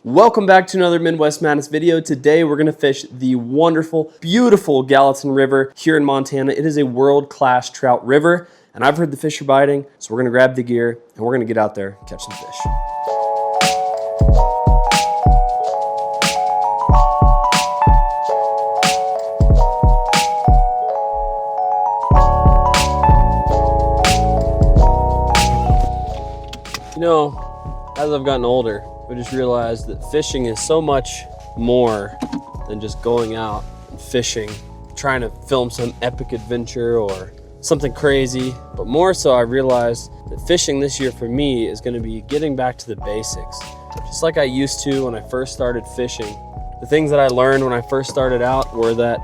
Welcome back to another Midwest Madness video. Today we're going to fish the wonderful, beautiful Gallatin River here in Montana. It is a world-class trout river, and I've heard the fish are biting, so we're going to grab the gear and we're going to get out there and catch some fish. You know, as I've gotten older, I just realized that fishing is so much more than just going out and fishing, trying to film some epic adventure or something crazy. But more so, I realized that fishing this year for me is going to be getting back to the basics. Just like I used to when I first started fishing. The things that I learned when I first started out were that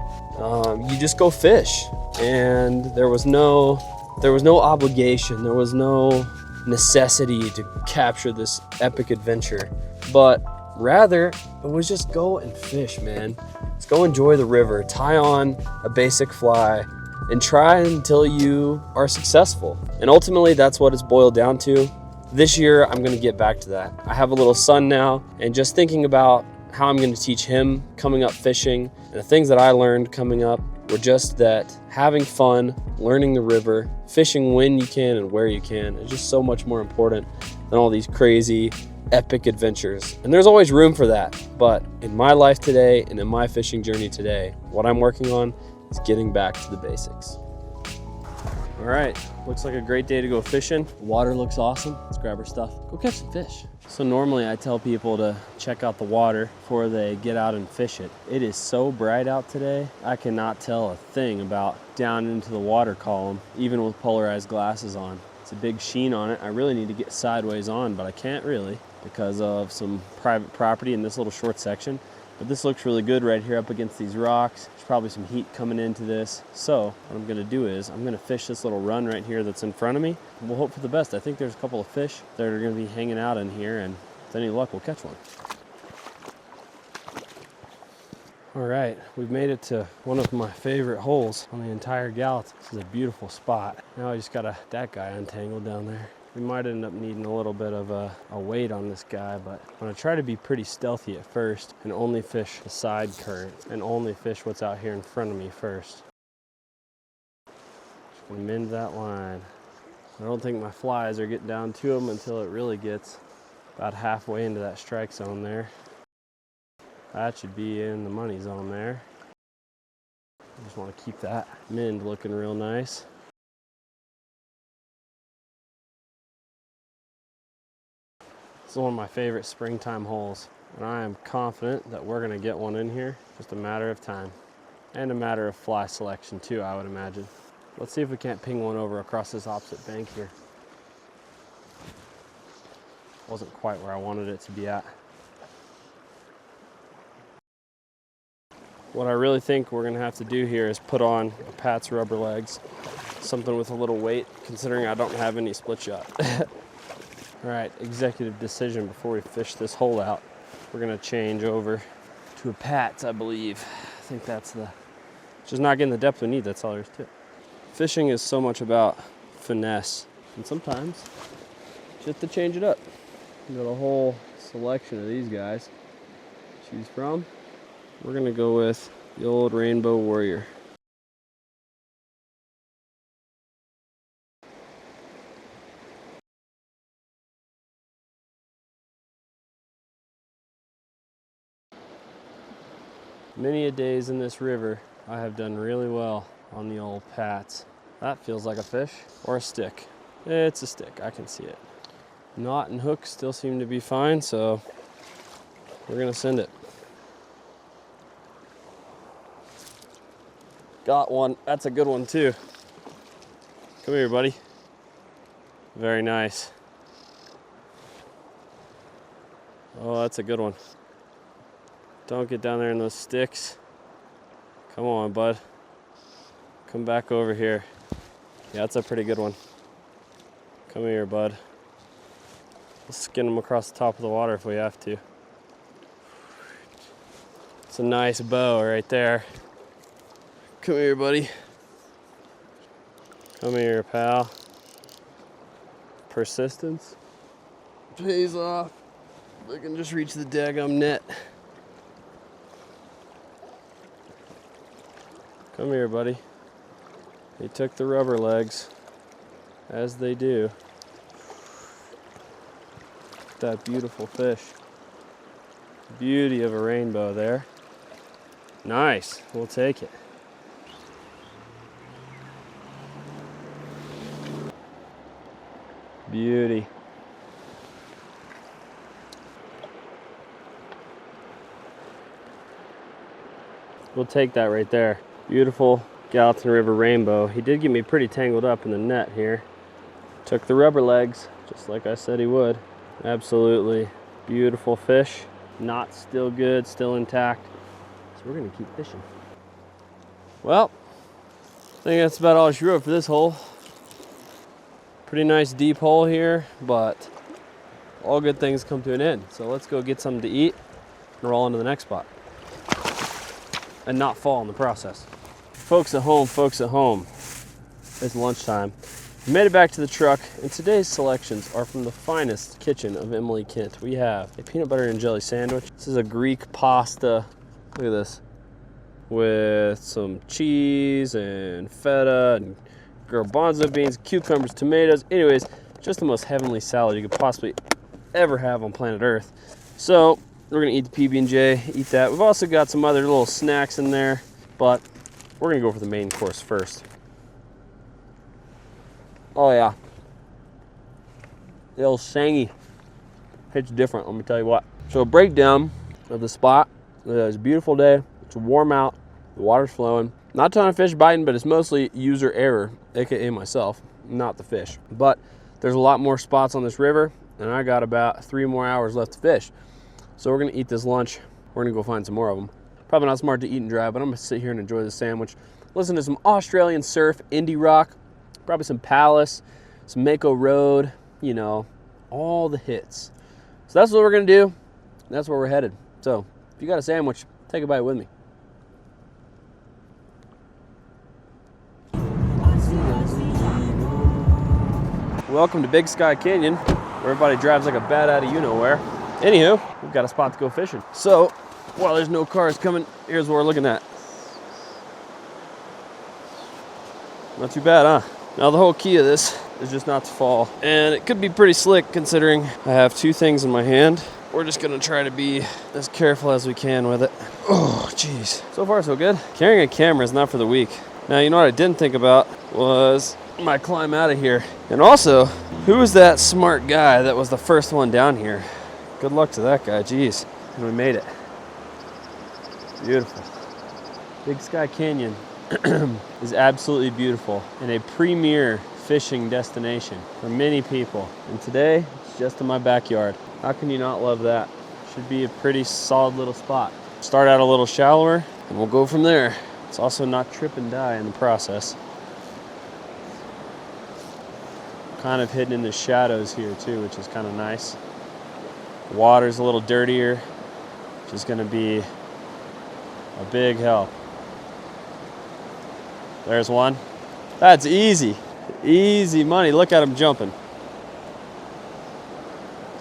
you just go fish, and there was no obligation, there was no necessity to capture this epic adventure, but rather it was just go and fish, man. Let's go enjoy the river, tie on a basic fly, and try until you are successful. And ultimately, that's what it's boiled down to. This year, I'm gonna get back to that. I have a little son now, and just thinking about how I'm gonna teach him coming up fishing, and the things that I learned coming up were just that having fun, learning the river, fishing when you can and where you can is just so much more important than all these crazy, epic adventures. And there's always room for that. But in my life today and in my fishing journey today, what I'm working on is getting back to the basics. All right, looks like a great day to go fishing. The water looks awesome. Let's grab our stuff, go catch some fish. So normally I tell people to check out the water before they get out and fish it. It is so bright out today, I cannot tell a thing about down into the water column, even with polarized glasses on. It's a big sheen on it. I really need to get sideways on, but I can't really because of some private property in this little short section. But this looks really good right here up against these rocks. There's probably some heat coming into this. So what I'm gonna do is I'm gonna fish this little run right here that's in front of me. And we'll hope for the best. I think there's a couple of fish that are gonna be hanging out in here, and with any luck, we'll catch one. All right, we've made it to one of my favorite holes on the entire Gallatin. This is a beautiful spot. Now I just got that guy untangled down there. We might end up needing a little bit of a weight on this guy, but I'm gonna try to be pretty stealthy at first and only fish the side current and only fish what's out here in front of me first. Just gonna mend that line. I don't think my flies are getting down to them until it really gets about halfway into that strike zone there. That should be in the money zone there. I just wanna keep that mend looking real nice. This is one of my favorite springtime holes, and I am confident that we're gonna get one in here. Just a matter of time, and a matter of fly selection too, I would imagine. Let's see if we can't ping one over across this opposite bank here. Wasn't quite where I wanted it to be at. What I really think we're gonna have to do here is put on a Pat's rubber legs, something with a little weight, considering I don't have any split shot. All right, executive decision before we fish this hole out. We're gonna change over to a Pat's, I believe. I think that's just not getting the depth we need, that's all there is to it. Fishing is so much about finesse, and sometimes just to change it up. We got a whole selection of these guys to choose from. We're gonna go with the old Rainbow Warrior. Many a days in this river, I have done really well on the old Pat's. That feels like a fish or a stick. It's a stick, I can see it. Knot and hook still seem to be fine, so we're gonna send it. Got one, that's a good one too. Come here, buddy. Very nice. Oh, that's a good one. Don't get down there in those sticks. Come on, bud. Come back over here. Yeah, that's a pretty good one. Come here, bud. We'll skin them across the top of the water if we have to. It's a nice bow right there. Come here, buddy. Come here, pal. Persistence pays off. I can just reach the daggum net. Come here, buddy. They took the rubber legs, as they do. That beautiful fish. Beauty of a rainbow there. Nice, we'll take it. Beauty. We'll take that right there. Beautiful Gallatin River rainbow. He did get me pretty tangled up in the net here. Took the rubber legs, just like I said he would. Absolutely beautiful fish. Knot still good, still intact. So we're gonna keep fishing. Well, I think that's about all she wrote for this hole. Pretty nice deep hole here, but all good things come to an end. So let's go get something to eat and roll into the next spot. And not fall in the process. Folks at home, it's lunchtime. We made it back to the truck, and today's selections are from the finest kitchen of Emily Kent. We have a peanut butter and jelly sandwich. This is a Greek pasta, look at this, with some cheese and feta and garbanzo beans, cucumbers, tomatoes. Anyways, just the most heavenly salad you could possibly ever have on planet Earth. So we're gonna eat the PB&J, eat that. We've also got some other little snacks in there, but we're gonna go for the main course first. Oh yeah, the old Sangy hits different, let me tell you what. So a breakdown of the spot. It's a beautiful day, it's warm out, the water's flowing. Not a ton of fish biting, but it's mostly user error, AKA myself, not the fish. But there's a lot more spots on this river, and I got about 3 more hours left to fish. So we're gonna eat this lunch. We're gonna go find some more of them. Probably not smart to eat and drive, but I'm gonna sit here and enjoy the sandwich. Listen to some Australian surf, indie rock, probably some Palace, some Mako Road, you know, all the hits. So that's what we're gonna do. That's where we're headed. So if you got a sandwich, take a bite with me. Welcome to Big Sky Canyon, where everybody drives like a bat out of you-know-where. Anywho, we've got a spot to go fishing. So, while there's no cars coming, here's what we're looking at. Not too bad, huh? Now the whole key of this is just not to fall. And it could be pretty slick considering I have 2 things in my hand. We're just gonna try to be as careful as we can with it. Oh, jeez. So far, so good. Carrying a camera is not for the weak. Now, you know what I didn't think about was my climb out of here. And also, who was that smart guy that was the first one down here? Good luck to that guy, jeez. And we made it. Beautiful. Big Sky Canyon is absolutely beautiful and a premier fishing destination for many people. And today, it's just in my backyard. How can you not love that? Should be a pretty solid little spot. Start out a little shallower and we'll go from there. It's also not trip and die in the process. Kind of hidden in the shadows here too, which is kind of nice. The water's a little dirtier, which is gonna be a big help. There's one. That's easy. Easy money. Look at him jumping.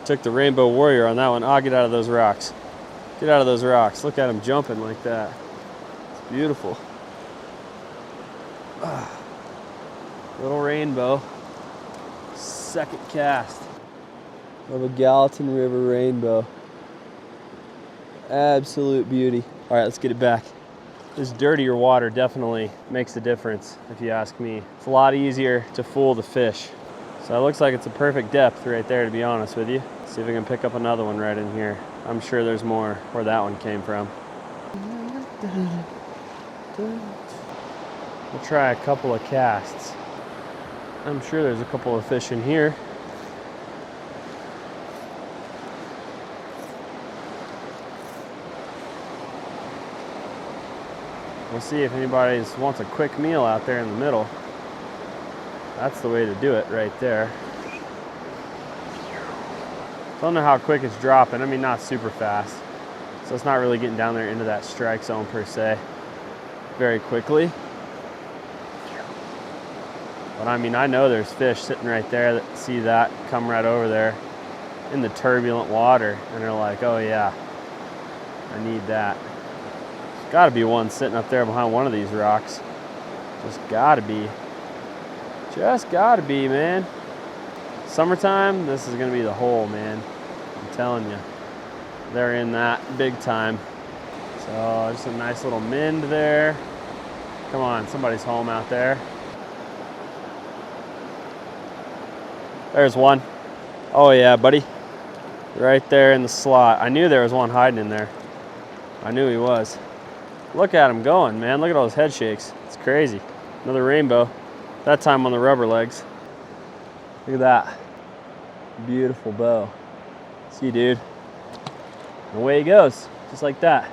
Took the Rainbow Warrior on that one. Ah, get out of those rocks. Get out of those rocks. Look at him jumping like that. It's beautiful. Little rainbow. Second cast of a Gallatin River rainbow. Absolute beauty. All right, let's get it back. This dirtier water definitely makes a difference, if you ask me. It's a lot easier to fool the fish. So it looks like it's a perfect depth right there, to be honest with you. Let's see if we can pick up another one right in here. I'm sure there's more where that one came from. We'll try a couple of casts. I'm sure there's a couple of fish in here. We'll see if anybody wants a quick meal out there in the middle. That's the way to do it right there. Don't know how quick it's dropping. I mean, not super fast. So it's not really getting down there into that strike zone per se very quickly. But I mean, I know there's fish sitting right there that see that come right over there. in the turbulent water and they're like, oh yeah, I need that. There's gotta be one sitting up there behind one of these rocks. Just gotta be. Just gotta be, man. Summertime, this is gonna be the hole, man. I'm telling you. They're in that big time. So just a nice little mend there. Come on, somebody's home out there. There's one. Oh yeah, buddy. Right there in the slot. I knew there was one hiding in there. I knew he was. Look at him going, man. Look at all those head shakes. It's crazy. Another rainbow. That time on the rubber legs. Look at that. Beautiful bow. See, dude. And away he goes, just like that.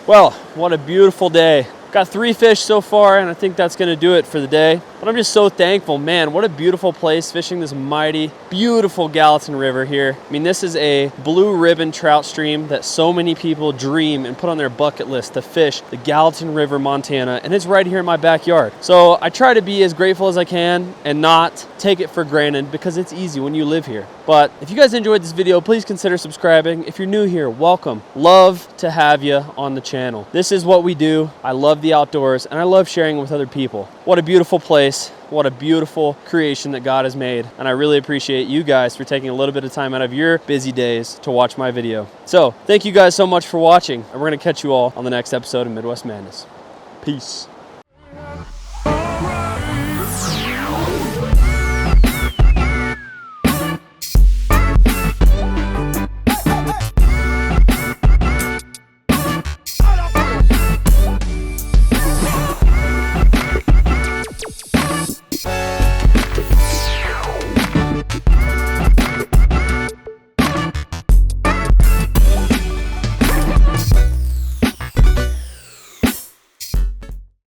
Well, what a beautiful day. Got 3 fish so far, and I think that's gonna do it for the day. But I'm just so thankful, man, what a beautiful place fishing this mighty, beautiful Gallatin River here. I mean, this is a blue ribbon trout stream that so many people dream and put on their bucket list to fish the Gallatin River, Montana, and it's right here in my backyard. So I try to be as grateful as I can and not take it for granted because it's easy when you live here. But if you guys enjoyed this video, please consider subscribing. If you're new here, welcome. Love to have you on the channel. This is what we do. I love the outdoors and I love sharing with other people. What a beautiful place. What a beautiful creation that God has made. And I really appreciate you guys for taking a little bit of time out of your busy days to watch my video. So thank you guys so much for watching, and we're gonna catch you all on the next episode of Midwest Madness. Peace.